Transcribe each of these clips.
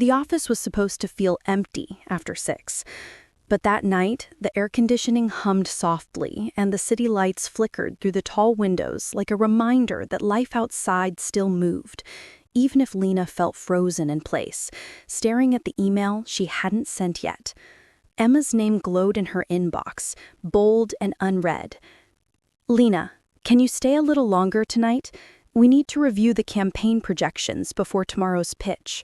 The office was supposed to feel empty after 6. But that night, the air conditioning hummed softly and the city lights flickered through the tall windows like a reminder that life outside still moved, even if Lena felt frozen in place, staring at the email she hadn't sent yet. Emma's name glowed in her inbox, bold and unread. "Lena, can you stay a little longer tonight? We need to review the campaign projections before tomorrow's pitch."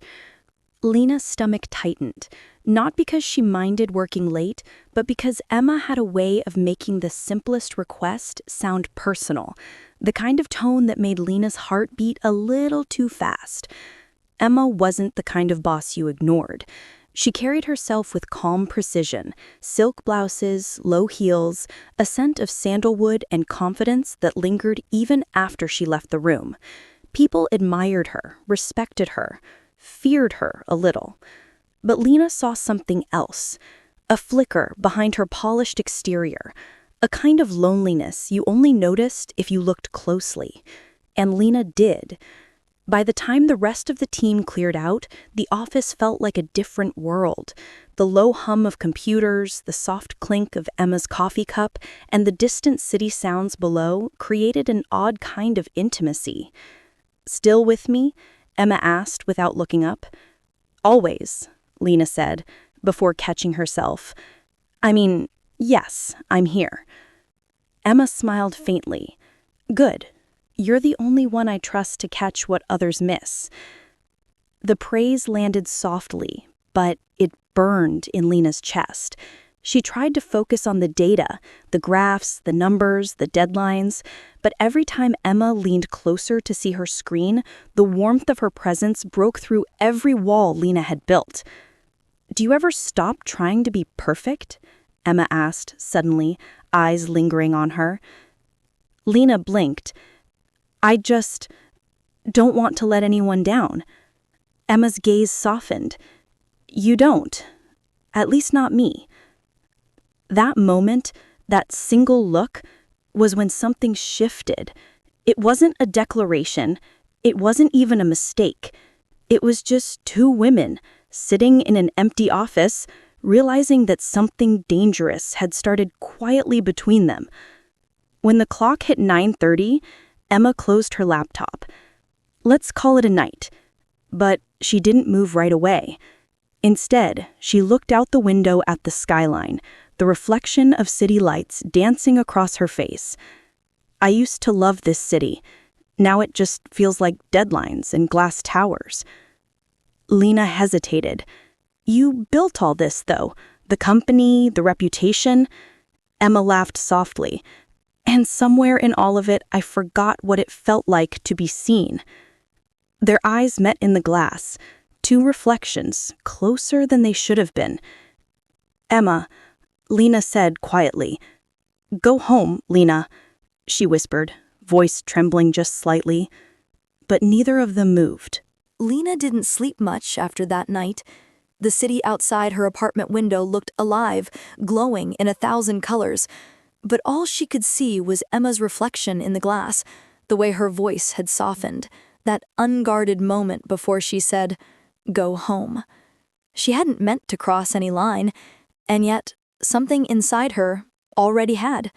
Lena's stomach tightened, not because she minded working late, but because Emma had a way of making the simplest request sound personal, the kind of tone that made Lena's heart beat a little too fast. Emma wasn't the kind of boss you ignored. She carried herself with calm precision, silk blouses, low heels, a scent of sandalwood and confidence that lingered even after she left the room. People admired her, respected her, feared her a little. But Lena saw something else, a flicker behind her polished exterior, a kind of loneliness you only noticed if you looked closely. And Lena did. By the time the rest of the team cleared out, the office felt like a different world. The low hum of computers, the soft clink of Emma's coffee cup, and the distant city sounds below created an odd kind of intimacy. "Still with me?" Emma asked without looking up. "Always," Lena said, before catching herself. "I mean, yes, I'm here." Emma smiled faintly. "Good. You're the only one I trust to catch what others miss." The praise landed softly, but it burned in Lena's chest. She tried to focus on the data, the graphs, the numbers, the deadlines, but every time Emma leaned closer to see her screen, the warmth of her presence broke through every wall Lena had built. "Do you ever stop trying to be perfect?" Emma asked suddenly, eyes lingering on her. Lena blinked. "I just don't want to let anyone down." Emma's gaze softened. "You don't. At least not me." That moment, that single look, was when something shifted. It wasn't a declaration. It wasn't even a mistake. It was just two women sitting in an empty office, realizing that something dangerous had started quietly between them. When the clock hit 9:30, Emma closed her laptop. Let's call it a night. But she didn't move right away. Instead, she looked out the window at the skyline, the reflection of city lights dancing across her face. "I used to love this city. Now it just feels like deadlines and glass towers." Lena hesitated. "You built all this, though. The company, the reputation." Emma laughed softly. "And somewhere in all of it, I forgot what it felt like to be seen." Their eyes met in the glass, two reflections, closer than they should have been. "Emma," Lena said quietly. "Go home, Lena," she whispered, voice trembling just slightly. But neither of them moved. Lena didn't sleep much after that night. The city outside her apartment window looked alive, glowing in 1,000 colors. But all she could see was Emma's reflection in the glass, the way her voice had softened, that unguarded moment before she said, "Go home." She hadn't meant to cross any line, and yet something inside her already had.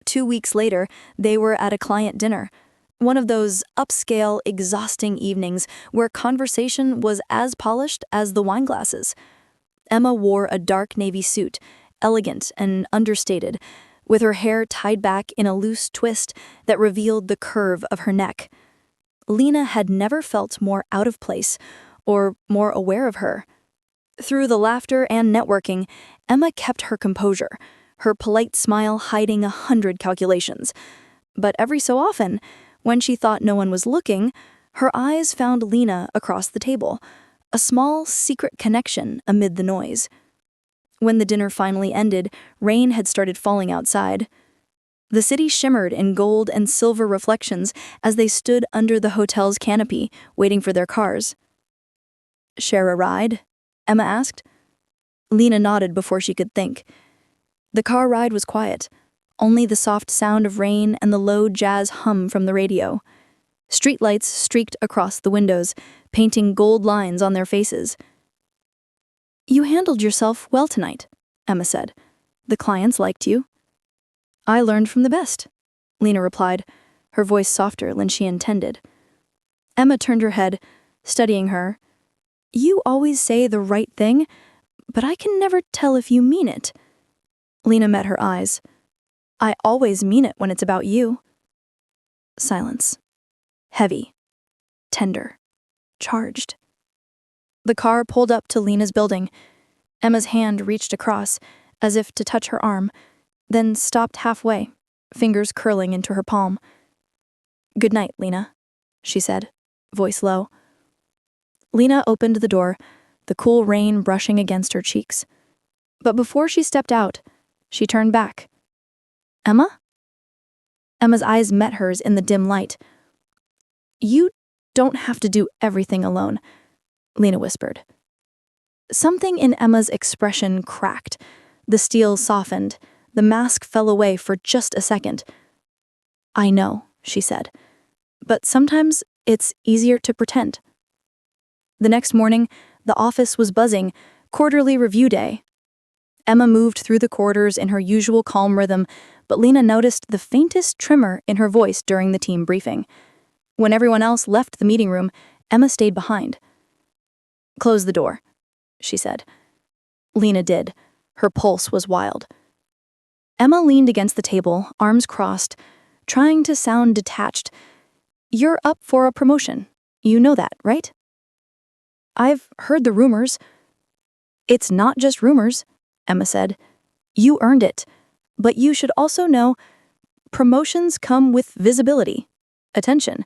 2 weeks later, they were at a client dinner, one of those upscale, exhausting evenings where conversation was as polished as the wine glasses. Emma wore a dark navy suit, elegant and understated, with her hair tied back in a loose twist that revealed the curve of her neck. Lena had never felt more out of place or more aware of her. Through the laughter and networking, Emma kept her composure, her polite smile hiding 100 calculations. But every so often, when she thought no one was looking, her eyes found Lena across the table, a small, secret connection amid the noise. When the dinner finally ended, rain had started falling outside. The city shimmered in gold and silver reflections as they stood under the hotel's canopy, waiting for their cars. "Share a ride?" Emma asked. Lena nodded before she could think. The car ride was quiet, only the soft sound of rain and the low jazz hum from the radio. Streetlights streaked across the windows, painting gold lines on their faces. "You handled yourself well tonight," Emma said. "The clients liked you." "I learned from the best," Lena replied, her voice softer than she intended. Emma turned her head, studying her. "You always say the right thing, but I can never tell if you mean it." Lena met her eyes. "I always mean it when it's about you." Silence. Heavy. Tender. Charged. The car pulled up to Lena's building. Emma's hand reached across, as if to touch her arm, then stopped halfway, fingers curling into her palm. "Good night, Lena," she said, voice low. Lena opened the door, the cool rain brushing against her cheeks. But before she stepped out, she turned back. "Emma?" Emma's eyes met hers in the dim light. "You don't have to do everything alone," Lena whispered. Something in Emma's expression cracked. The steel softened. The mask fell away for just a second. "I know," she said, "but sometimes it's easier to pretend." The next morning, the office was buzzing, quarterly review day. Emma moved through the corridors in her usual calm rhythm, but Lena noticed the faintest tremor in her voice during the team briefing. When everyone else left the meeting room, Emma stayed behind. "Close the door," she said. Lena did. Her pulse was wild. Emma leaned against the table, arms crossed, trying to sound detached. "You're up for a promotion. You know that, right?" "I've heard the rumors." "It's not just rumors," Emma said. "You earned it. But you should also know promotions come with visibility, attention,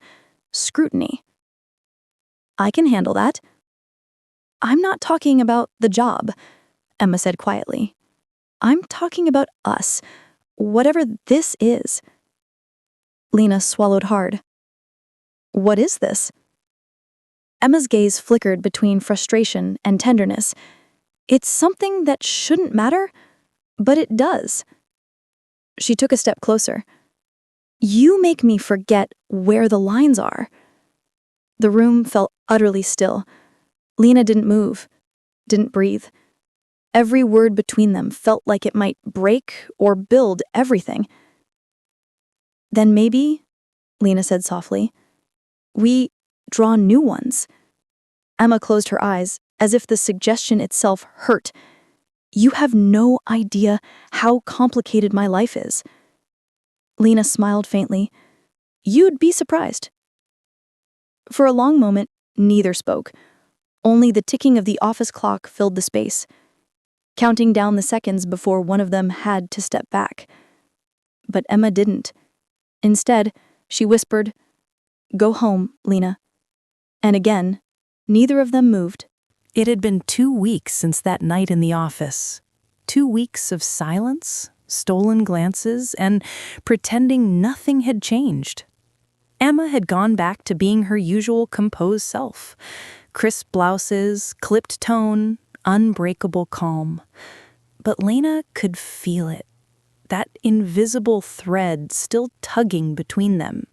scrutiny." "I can handle that." "I'm not talking about the job," Emma said quietly. "I'm talking about us, whatever this is." Lena swallowed hard. "What is this?" Emma's gaze flickered between frustration and tenderness. "It's something that shouldn't matter, but it does." She took a step closer. "You make me forget where the lines are." The room felt utterly still. Lena didn't move, didn't breathe. Every word between them felt like it might break or build everything. "Then maybe," Lena said softly, "we draw new ones." Emma closed her eyes, as if the suggestion itself hurt. "You have no idea how complicated my life is." Lena smiled faintly. "You'd be surprised." For a long moment, neither spoke. Only the ticking of the office clock filled the space, counting down the seconds before one of them had to step back. But Emma didn't. Instead, she whispered, "Go home, Lena." And again, neither of them moved. It had been 2 weeks since that night in the office. 2 weeks of silence, stolen glances, and pretending nothing had changed. Emma had gone back to being her usual composed self. Crisp blouses, clipped tone, unbreakable calm. But Lena could feel it, that invisible thread still tugging between them.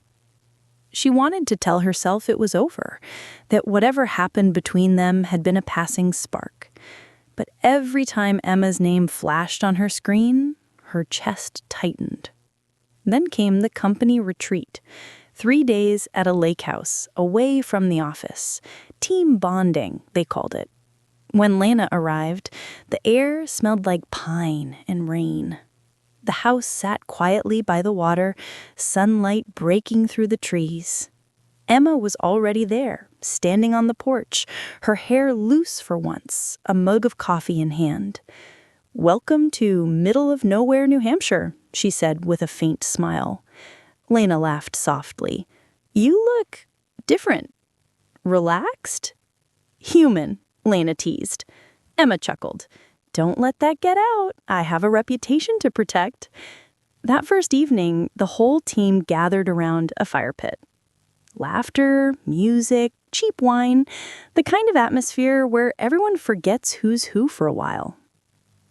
She wanted to tell herself it was over, that whatever happened between them had been a passing spark. But every time Emma's name flashed on her screen, her chest tightened. Then came the company retreat. 3 days at a lake house, away from the office. Team bonding, they called it. When Lena arrived, the air smelled like pine and rain. The house sat quietly by the water, sunlight breaking through the trees. Emma was already there, standing on the porch, her hair loose for once, a mug of coffee in hand. "Welcome to middle of nowhere, New Hampshire," she said with a faint smile. Lena laughed softly. "You look different. Relaxed?" "Human," Lena teased. Emma chuckled. "Don't let that get out. I have a reputation to protect." That first evening, the whole team gathered around a fire pit. Laughter, music, cheap wine, the kind of atmosphere where everyone forgets who's who for a while.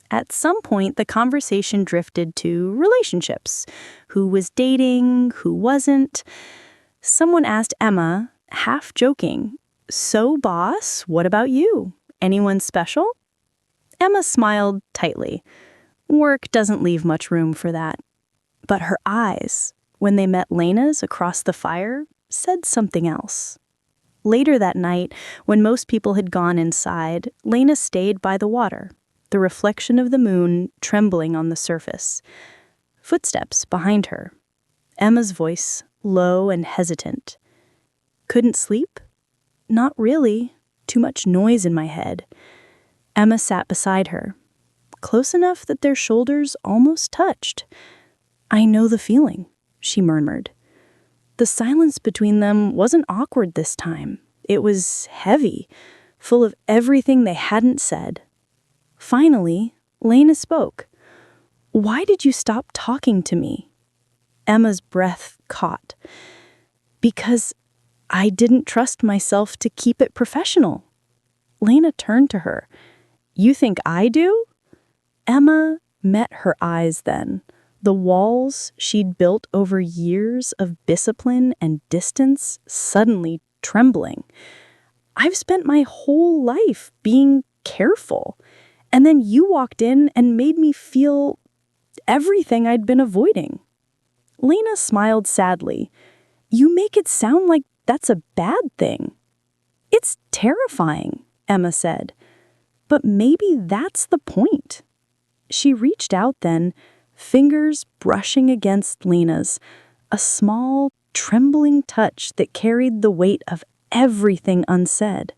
At some point, the conversation drifted to relationships. Who was dating, who wasn't. Someone asked Emma, half joking, "So, boss, what about you? Anyone special?" Emma smiled tightly. Work doesn't leave much room for that. But her eyes, when they met Lena's across the fire, said something else. Later that night, when most people had gone inside, Lena stayed by the water, the reflection of the moon trembling on the surface. Footsteps behind her. Emma's voice, low and hesitant. "Couldn't sleep?" "Not really. Too much noise in my head." Emma sat beside her, close enough that their shoulders almost touched. "I know the feeling," she murmured. The silence between them wasn't awkward this time. It was heavy, full of everything they hadn't said. Finally, Lena spoke. "Why did you stop talking to me?" Emma's breath caught. "Because I didn't trust myself to keep it professional." Lena turned to her. "You think I do?" Emma met her eyes then. The walls she'd built over years of discipline and distance suddenly trembling. "I've spent my whole life being careful, and then you walked in and made me feel everything I'd been avoiding." Lena smiled sadly. "You make it sound like that's a bad thing." "It's terrifying," Emma said. "But maybe that's the point." She reached out then, fingers brushing against Lena's, a small, trembling touch that carried the weight of everything unsaid.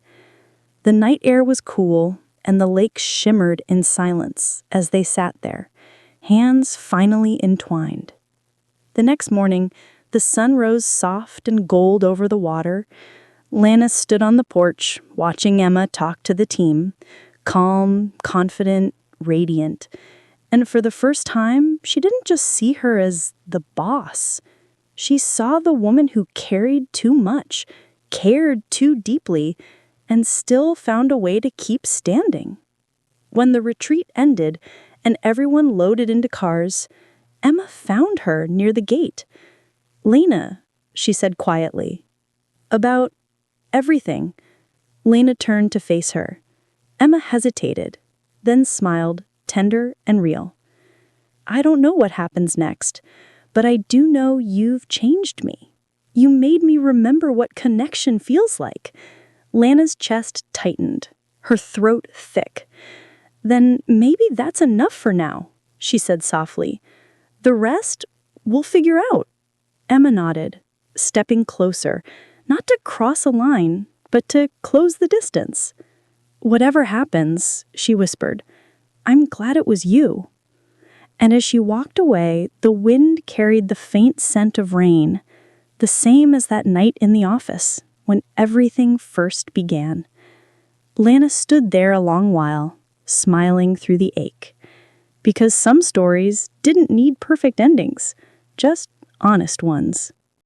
The night air was cool, and the lake shimmered in silence as they sat there, hands finally entwined. The next morning, the sun rose soft and gold over the water. Lena stood on the porch, watching Emma talk to the team, calm, confident, radiant. And for the first time, she didn't just see her as the boss. She saw the woman who carried too much, cared too deeply, and still found a way to keep standing. When the retreat ended and everyone loaded into cars, Emma found her near the gate. "Lena," she said quietly. "About everything." Lena turned to face her. Emma hesitated, then smiled, tender and real. "I don't know what happens next, but I do know you've changed me. You made me remember what connection feels like." Lena's chest tightened, her throat thick. "Then maybe that's enough for now," she said softly. "The rest, we'll figure out." Emma nodded, stepping closer, not to cross a line, but to close the distance. "Whatever happens," she whispered, "I'm glad it was you." And as she walked away, the wind carried the faint scent of rain, the same as that night in the office when everything first began. Lena stood there a long while, smiling through the ache, because some stories didn't need perfect endings, just honest ones.